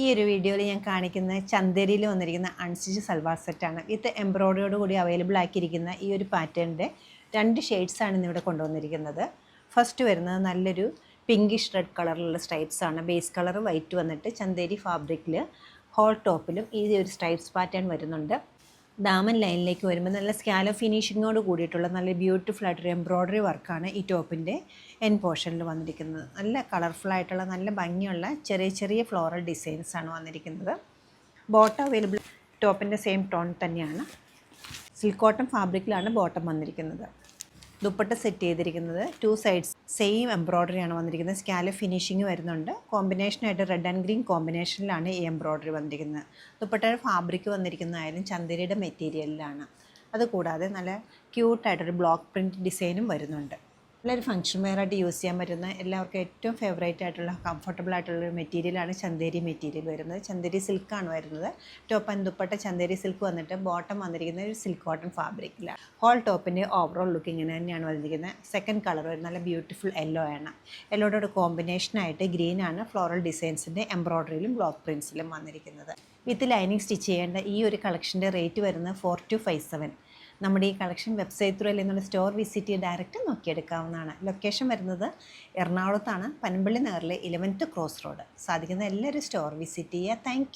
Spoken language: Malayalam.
ഈ ഒരു വീഡിയോയിൽ ഞാൻ കാണിക്കുന്ന ചന്ദേരിയിൽ വന്നിരിക്കുന്ന അൺസ്റ്റിച്ച് സൽവാർ സെറ്റാണ്. വിത്ത് എംബ്രോയ്ഡറിയോട് കൂടി അവൈലബിൾ ആക്കിയിരിക്കുന്ന ഈ ഒരു പാറ്റേണിൻ്റെ 2 ഷെയ്ഡ്സാണ് ഇന്നിവിടെ കൊണ്ടുവന്നിരിക്കുന്നത്. ഫസ്റ്റ് വരുന്നത് നല്ലൊരു പിങ്കിഷ് റെഡ് കളറിലുള്ള സ്ട്രൈപ്സ് ആണ്. ബേസ് കളർ വൈറ്റ് വന്നിട്ട് ചന്ദേരി ഫാബ്രിക്കിൽ ഹോൾ ടോപ്പിലും ഈ ഒരു സ്ട്രൈപ്സ് പാറ്റേൺ വരുന്നുണ്ട്. ദാമൻ ലൈനിലേക്ക് വരുമ്പോൾ നല്ല സ്കാലോ ഫിനിഷിങ്ങോട് കൂടിയിട്ടുള്ള നല്ല ബ്യൂട്ടിഫുൾ ആയിട്ടൊരു എംബ്രോയ്ഡറി വർക്കാണ് ഈ ടോപ്പിൻ്റെ എൻ പോർഷനിൽ വന്നിരിക്കുന്നത്. നല്ല കളർഫുൾ ആയിട്ടുള്ള നല്ല ഭംഗിയുള്ള ചെറിയ ചെറിയ ഫ്ലോറൽ ഡിസൈൻസ് ആണ് വന്നിരിക്കുന്നത്. ബോട്ടം അവൈലബിൾ ടോപ്പിൻ്റെ സെയിം ടോൺ തന്നെയാണ്. സിൽക്ക് കോട്ടൺ ഫാബ്രിക്കിലാണ് ബോട്ടം വന്നിരിക്കുന്നത്. ദുപ്പട്ട സെറ്റ് ചെയ്തിരിക്കുന്നത് 2 സൈഡ്സ് സെയിം എംബ്രോയ്ഡറിയാണ് വന്നിരിക്കുന്നത്. സ്കാലപ്പ് ഫിനിഷിങ് വരുന്നുണ്ട്. കോമ്പിനേഷനായിട്ട് റെഡ് ആൻഡ് ഗ്രീൻ കോമ്പിനേഷനിലാണ് ഈ എംബ്രോയ്ഡറി വന്നിരിക്കുന്നത്. ദുപ്പട്ടയുടെ ഫാബ്രിക് വന്നിരിക്കുന്നതായാലും ചന്ദേരിയുടെ മെറ്റീരിയലിലാണ്. അതുകൂടാതെ നല്ല ക്യൂട്ടായിട്ടൊരു ബ്ലോക്ക് പ്രിൻറ്റ് ഡിസൈനും വരുന്നുണ്ട്. നല്ലൊരു ഫംഗ്ഷൻ വെയറായിട്ട് യൂസ് ചെയ്യാൻ പറ്റുന്ന എല്ലാവർക്കും ഏറ്റവും ഫേവറേറ്റ് ആയിട്ടുള്ള കംഫർട്ടബിൾ ആയിട്ടുള്ളൊരു മെറ്റീരിയലാണ് ചന്ദേരി മെറ്റീരിയൽ വരുന്നത്. ചന്ദേരി സിൽക്കാണ് വരുന്നത്. Top and dupatta Chanderi silk വന്നിട്ട് ബോട്ടം വന്നിരിക്കുന്നത് ഒരു സിൽക്ക് കോട്ടൺ ഫാബ്രിക്കിലാണ്. ഹോൾ ടോപ്പിൻ്റെ ഓവറോൾ ലുക്ക് ഇങ്ങനെ തന്നെയാണ് വന്നിരിക്കുന്നത്. സെക്കൻഡ് കളർ ഒരു നല്ല ബ്യൂട്ടിഫുൾ യെല്ലോ ആണ്. യെല്ലോയുടെ കോമ്പിനേഷനായിട്ട് ഗ്രീനാണ് ഫ്ലോറൽ ഡിസൈൻസിൻ്റെ എംബ്രോയ്ഡറിയിലും ബ്ലോക്ക് പ്രിൻസിലും വന്നിരിക്കുന്നത്. വിത്ത് ലൈനിങ് സ്റ്റിച്ച് ചെയ്യേണ്ട ഈ ഒരു കളക്ഷൻ്റെ റേറ്റ് വരുന്നത് 4257. നമ്മുടെ ഈ കളക്ഷൻ വെബ്സൈറ്റ് ത്രൂ അല്ലെങ്കിൽ നമ്മുടെ സ്റ്റോർ വിസിറ്റ് ചെയ്ത് ഡയറക്റ്റ് നോക്കിയെടുക്കാവുന്നതാണ്. ലൊക്കേഷൻ വരുന്നത് എറണാകുളത്താണ്, പനമ്പള്ളി നഗറിലെ 11th ക്രോസ് റോഡ്. സാധിക്കുന്ന എല്ലാവരും സ്റ്റോർ വിസിറ്റ് ചെയ്യുക. താങ്ക്